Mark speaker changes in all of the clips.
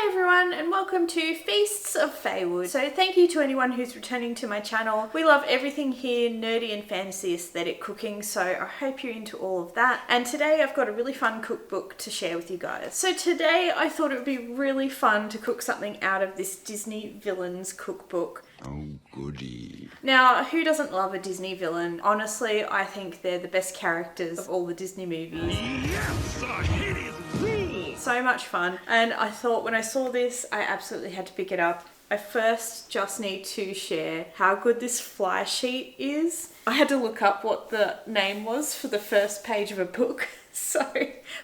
Speaker 1: Hi everyone and welcome to Feasts of Faewood. So thank you to anyone who's returning to my channel. We love everything here, nerdy and fantasy aesthetic cooking, so I hope you're into all of that. And today I've got a really fun cookbook to share with you guys. So today I thought it would be really fun to cook something out of this Disney villains cookbook.
Speaker 2: Oh goody.
Speaker 1: Now, who doesn't love a Disney villain? Honestly, I think they're the best characters of all the Disney movies.
Speaker 2: Yes, a hideous rule!
Speaker 1: So much fun. And I thought when I saw this, I absolutely had to pick it up. I first just need to share how good this fly sheet is. I had to look up what the name was for the first page of a book. So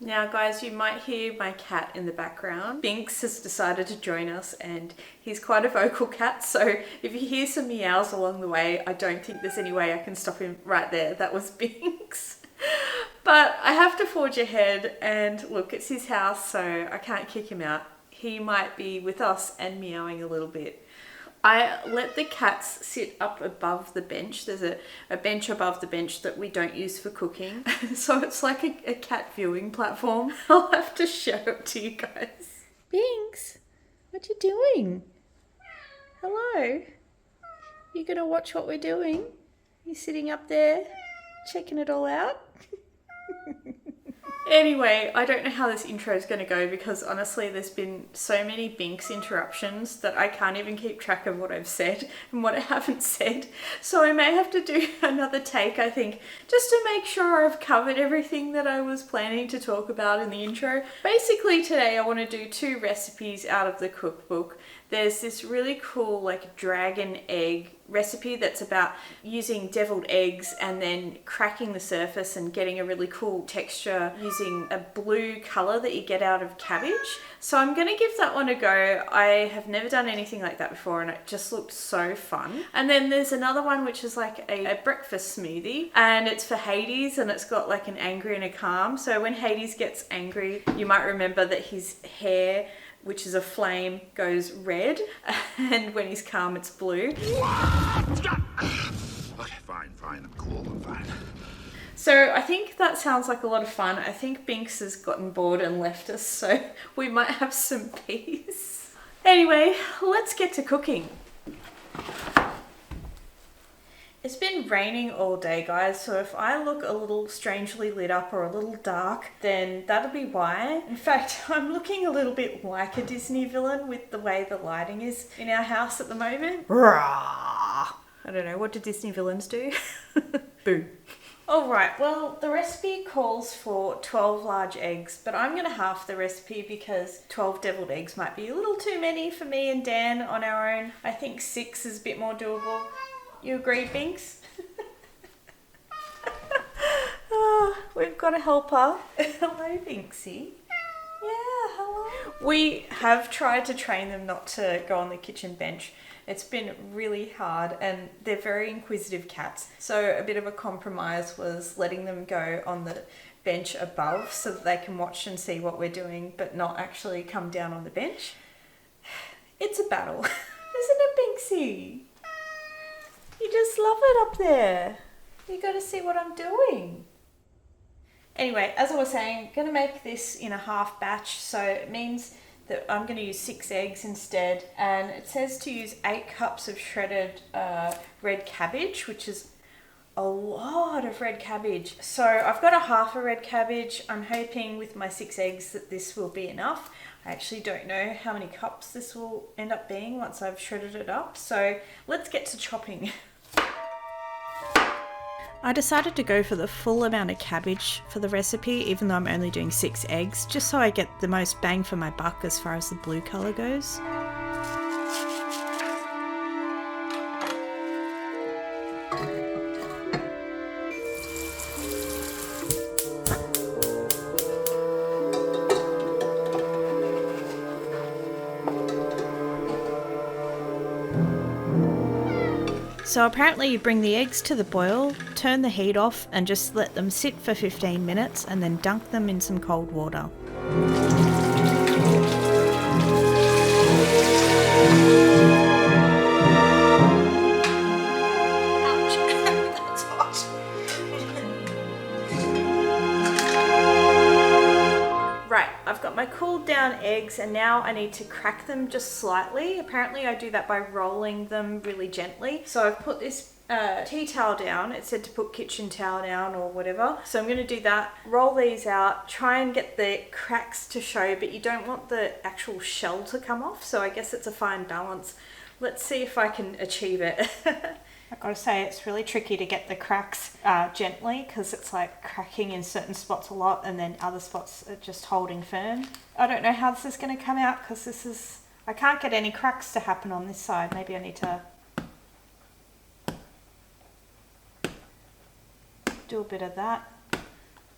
Speaker 1: now guys, you might hear my cat in the background. Binks has decided to join us and he's quite a vocal cat. So if you hear some meows along the way, I don't think there's any way I can stop him right there. That was Binks. But I have to forge ahead and look, it's his house, so I can't kick him out. He might be with us and meowing a little bit. I let the cats sit up above the bench. There's a bench above the bench that we don't use for cooking. So it's like a cat viewing platform. I'll have to show it to you guys. Binks, what you doing? Hello? You gonna watch what we're doing? You sitting up there, checking it all out? Anyway, I don't know how this intro is going to go because honestly there's been so many Binks interruptions that I can't even keep track of what I've said and what I haven't said. So I may have to do another take, I think, just to make sure I've covered everything that I was planning to talk about in the intro. Basically today I want to do two recipes out of the cookbook. There's this really cool like dragon egg recipe that's about using deviled eggs and then cracking the surface and getting a really cool texture using a blue color that you get out of cabbage. So I'm going to give that one a go. I have never done anything like that before and it just looked so fun. And then there's another one which is like a breakfast smoothie and it's for Hades and it's got like an angry and a calm. So when Hades gets angry, you might remember that his hair, which is a flame, goes red, and when he's calm, it's blue.
Speaker 2: Okay, fine, I'm cool, I'm fine.
Speaker 1: So I think that sounds like a lot of fun. I think Binks has gotten bored and left us, so we might have some peace. Anyway, let's get to cooking. It's been raining all day, guys, so if I look a little strangely lit up or a little dark, then that'll be why. In fact, I'm looking a little bit like a Disney villain with the way the lighting is in our house at the moment. Rawr. I don't know, what do Disney villains do? Boo. Alright, well, the recipe calls for 12 large eggs, but I'm going to half the recipe because 12 deviled eggs might be a little too many for me and Dan on our own. I think 6 is a bit more doable. You agree, Binks? Oh, we've got a helper. Hello, Binksy. Yeah, hello. We have tried to train them not to go on the kitchen bench. It's been really hard and they're very inquisitive cats. So a bit of a compromise was letting them go on the bench above so that they can watch and see what we're doing but not actually come down on the bench. It's a battle, isn't it, Binksy? You just love it up there. You got to see what I'm doing. Anyway, as I was saying, I'm going to make this in a half batch. So it means that I'm going to use 6 eggs instead. And it says to use 8 cups of shredded red cabbage, which is a lot of red cabbage. So I've got a half a red cabbage. I'm hoping with my 6 eggs that this will be enough. I actually don't know how many cups this will end up being once I've shredded it up. So let's get to chopping. I decided to go for the full amount of cabbage for the recipe, even though I'm only doing 6 eggs, just so I get the most bang for my buck as far as the blue colour goes. So apparently you bring the eggs to the boil, turn the heat off and just let them sit for 15 minutes and then dunk them in some cold water. Ouch, that's hot. Right, I've got my cooled down down eggs and now I need to crack them just slightly. Apparently I do that by rolling them really gently. So I've put this tea towel down. It said to put kitchen towel down or whatever. So I'm going to do that, roll these out, try and get the cracks to show, but you don't want the actual shell to come off. So I guess it's a fine balance. Let's see if I can achieve it. I've got to say it's really tricky to get the cracks gently because it's like cracking in certain spots a lot and then other spots are just holding firm. I don't know how this is going to come out because I can't get any cracks to happen on this side. Maybe I need to do a bit of that,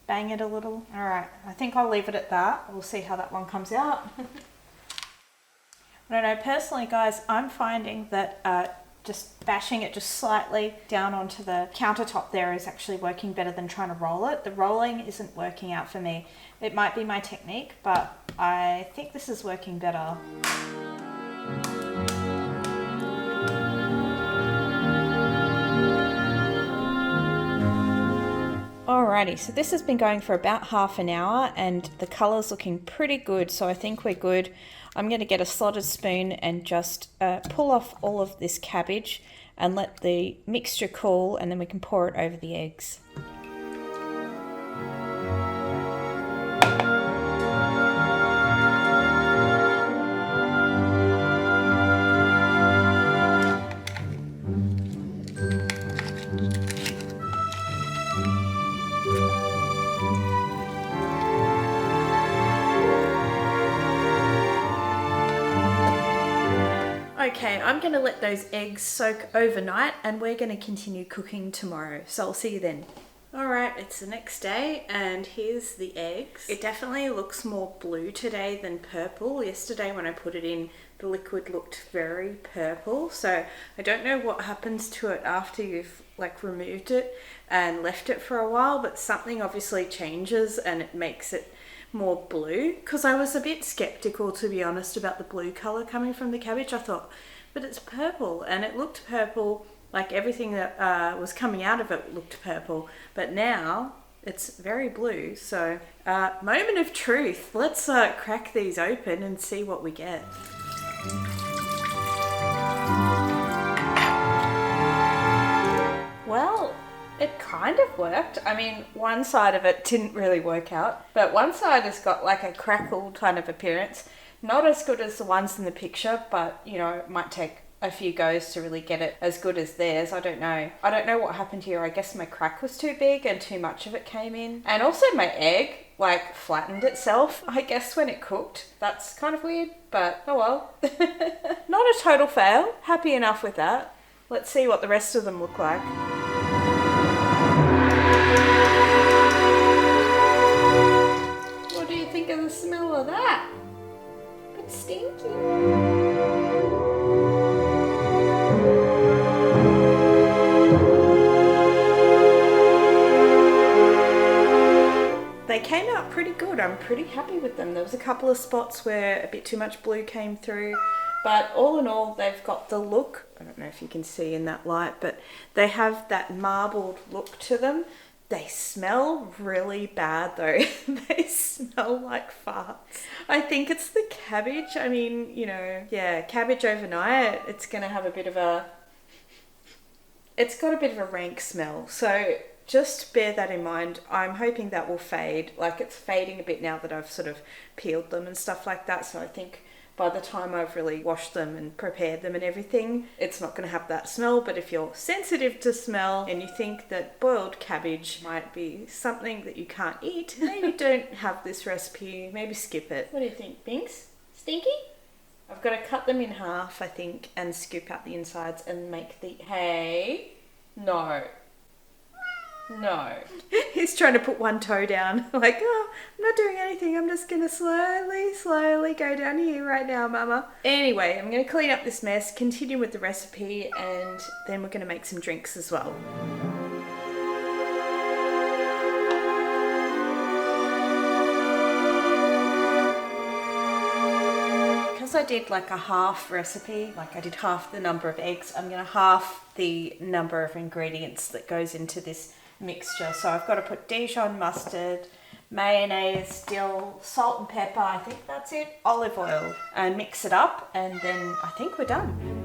Speaker 1: bang it a little. All right, I think I'll leave it at that. We'll see how that one comes out. I don't know, personally guys, I'm finding that just bashing it just slightly down onto the countertop there is actually working better than trying to roll it. The rolling isn't working out for me. It might be my technique, but I think this is working better. Alrighty, so this has been going for about half an hour and the colour's looking pretty good, so I think we're good. I'm going to get a slotted spoon and just pull off all of this cabbage and let the mixture cool, and then we can pour it over the eggs. Okay, I'm going to let those eggs soak overnight and we're going to continue cooking tomorrow. So I'll see you then. Alright, it's the next day and here's the eggs. It definitely looks more blue today than purple. Yesterday when I put it in, the liquid looked very purple. So I don't know what happens to it after you've removed it and left it for a while, but something obviously changes and it makes it more blue, because I was a bit skeptical, to be honest, about the blue color coming from the cabbage. I thought, but it's purple, and it looked purple, like everything that was coming out of it looked purple, but now it's very blue. So moment of truth, let's crack these open and see what we get. Well, it kind of worked. I mean, one side of it didn't really work out, but one side has got like a crackled kind of appearance. Not as good as the ones in the picture, but you know, it might take a few goes to really get it as good as theirs. I don't know. I don't know what happened here. I guess my crack was too big and too much of it came in. And also my egg flattened itself, I guess, when it cooked. That's kind of weird, but oh well. Not a total fail. Happy enough with that. Let's see what the rest of them look like. What do you think of the smell of that? It's stinky. They came out pretty good. I'm pretty happy with them. There was a couple of spots where a bit too much blue came through, but all in all, they've got the look. I don't know if you can see in that light, but they have that marbled look to them. They smell really bad though. They smell like farts. I think it's the cabbage. I mean, you know, yeah, cabbage overnight, it's gonna have it's got a bit of a rank smell. So just bear that in mind. I'm hoping that will fade. Like, it's fading a bit now that I've sort of peeled them and stuff like that. So I think by the time I've really washed them and prepared them and everything, it's not going to have that smell. But if you're sensitive to smell and you think that boiled cabbage might be something that you can't eat, maybe don't have this recipe, maybe skip it. What do you think, Binks? Stinky? I've got to cut them in half, I think, and scoop out the insides and make the... Hey? No. No. He's trying to put one toe down. Like, oh, I'm not doing anything. I'm just going to slowly go down here right now, Mama. Anyway, I'm going to clean up this mess, continue with the recipe, and then we're going to make some drinks as well. Because I did like a half recipe, like I did half the number of eggs, I'm going to half the number of ingredients that goes into this mixture. So I've got to put Dijon mustard, mayonnaise, dill, salt and pepper, I think that's it, olive oil, and mix it up, and then I think we're done.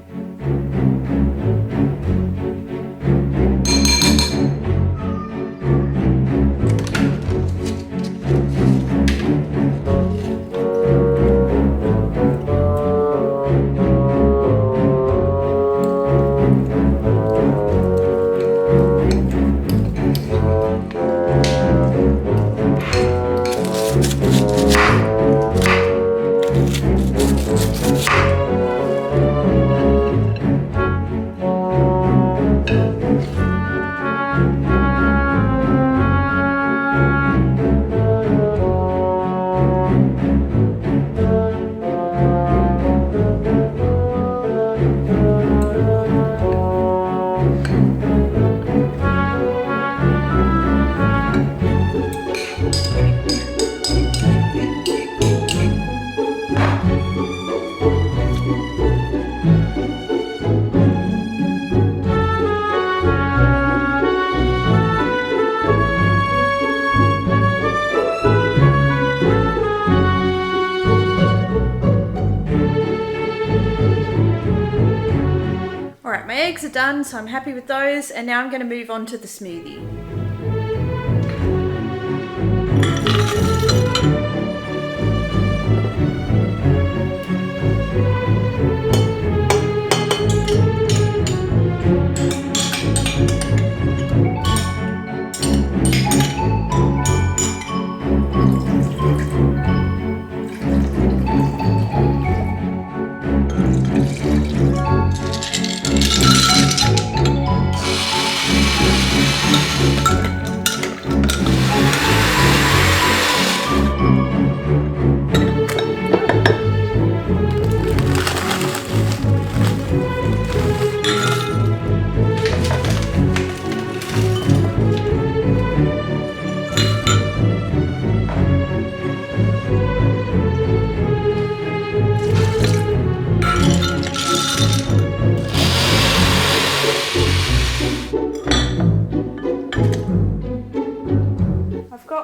Speaker 1: Alright, my eggs are done, so I'm happy with those, and now I'm going to move on to the smoothie.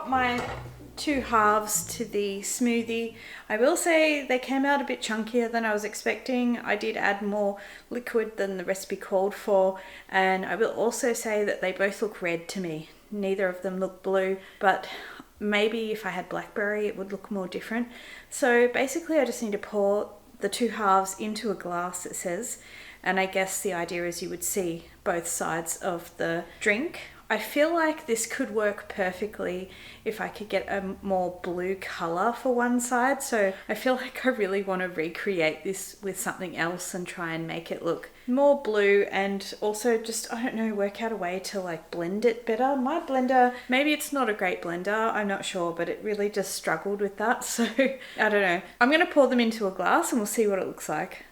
Speaker 1: My two halves to the smoothie. I will say they came out a bit chunkier than I was expecting. I did add more liquid than the recipe called for, and I will also say that they both look red to me. Neither of them look blue, but maybe if I had blackberry it would look more different. So basically I just need to pour the two halves into a glass, it says, and I guess the idea is you would see both sides of the drink. I feel like this could work perfectly if I could get a more blue colour for one side. So I feel like I really want to recreate this with something else and try and make it look more blue, and also just, I don't know, work out a way to like blend it better. My blender, maybe it's not a great blender, I'm not sure, but it really just struggled with that. So I don't know. I'm going to pour them into a glass and we'll see what it looks like.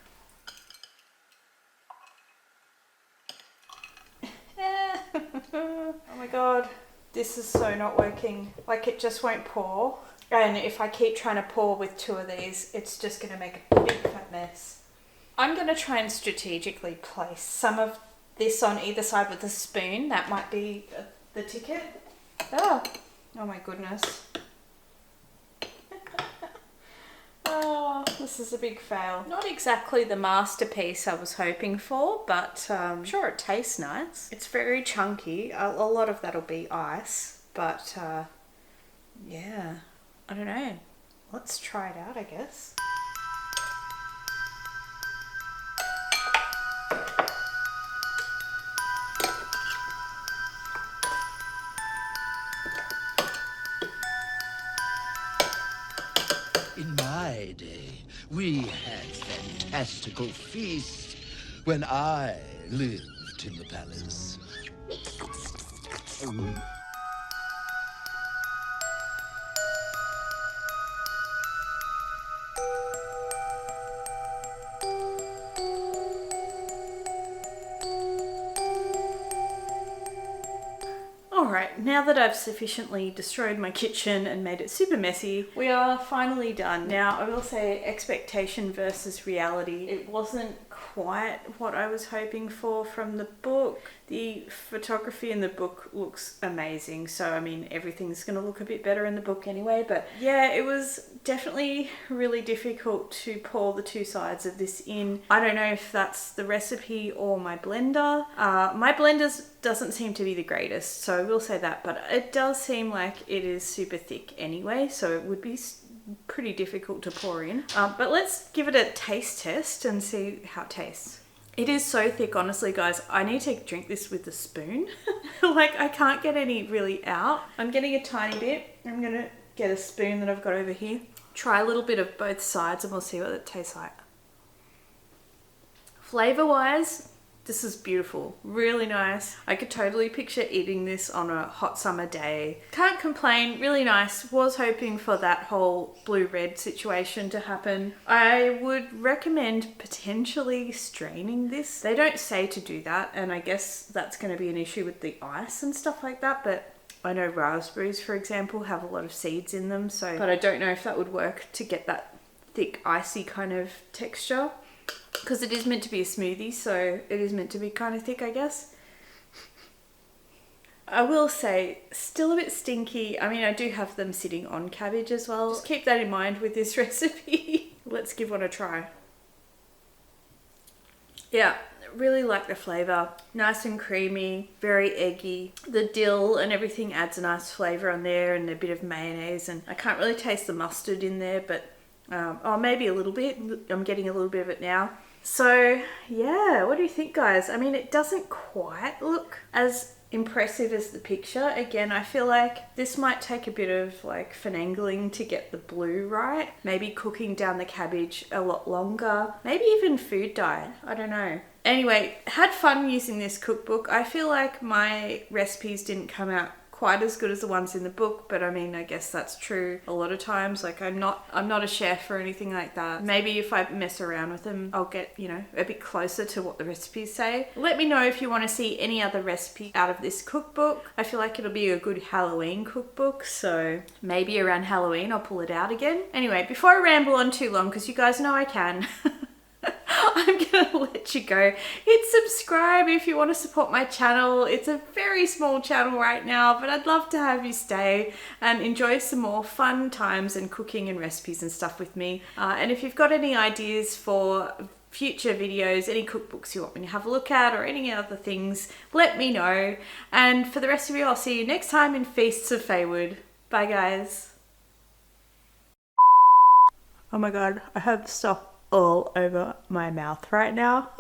Speaker 1: Oh my god, this is so not working. Like, it just won't pour, and if I keep trying to pour with two of these, it's just going to make a big fat mess. I'm going to try and strategically place some of this on either side with a spoon. That might be the ticket. Oh my goodness. Oh, this is a big fail. Not exactly the masterpiece I was hoping for, but I'm sure it tastes nice. It's very chunky. A lot of that'll be ice, but yeah, I don't know. Let's try it out, I guess.
Speaker 2: In my day, we had fantastical feasts when I lived in the palace.
Speaker 1: Alright, now that I've sufficiently destroyed my kitchen and made it super messy, we are finally done. Now, I will say expectation versus reality. It wasn't quite what I was hoping for from the book. The photography in the book looks amazing, so I mean everything's going to look a bit better in the book anyway, but yeah, it was definitely really difficult to pour the two sides of this in. I don't know if that's the recipe or my blender. My blender doesn't seem to be the greatest, so I will say that, but it does seem like it is super thick anyway, so it would be pretty difficult to pour in. But let's give it a taste test and see how it tastes. It is so thick, honestly, guys. I need to drink this with a spoon. Like, I can't get any really out. I'm getting a tiny bit. I'm gonna get a spoon that I've got over here. Try a little bit of both sides and we'll see what it tastes like. Flavor-wise, this is beautiful, really nice. I could totally picture eating this on a hot summer day. Can't complain, really nice. Was hoping for that whole blue-red situation to happen. I would recommend potentially straining this. They don't say to do that, and I guess that's going to be an issue with the ice and stuff like that, but I know raspberries, for example, have a lot of seeds in them, so but I don't know if that would work to get that thick, icy kind of texture. Because it is meant to be a smoothie, so it is meant to be kind of thick, I guess. I will say, still a bit stinky. I mean, I do have them sitting on cabbage as well. Just keep that in mind with this recipe. Let's give one a try. Yeah, really like the flavour. Nice and creamy, very eggy. The dill and everything adds a nice flavour on there, and a bit of mayonnaise. And I can't really taste the mustard in there, but oh, maybe a little bit. I'm getting a little bit of it now. So yeah, what do you think, guys? I mean, it doesn't quite look as impressive as the picture. Again, I feel like this might take a bit of like finagling to get the blue right. Maybe cooking down the cabbage a lot longer. Maybe even food dye. I don't know. Anyway, had fun using this cookbook. I feel like my recipes didn't come out quite as good as the ones in the book, but I mean, I guess that's true a lot of times. Like, I'm not a chef or anything like that. Maybe if I mess around with them, I'll get, you know, a bit closer to what the recipes say. Let me know if you want to see any other recipe out of this cookbook. I feel like it'll be a good Halloween cookbook, so maybe around Halloween I'll pull it out again. Anyway, before I ramble on too long, because you guys know I can, I'm gonna let you go. Hit subscribe if you want to support my channel. It's a very small channel right now, but I'd love to have you stay and enjoy some more fun times and cooking and recipes and stuff with me. And if you've got any ideas for future videos, any cookbooks you want me to have a look at, or any other things, let me know. And for the rest of you, I'll see you next time in Feasts of Faewood. Bye, guys. Oh my god, I have stuff all over my mouth right now.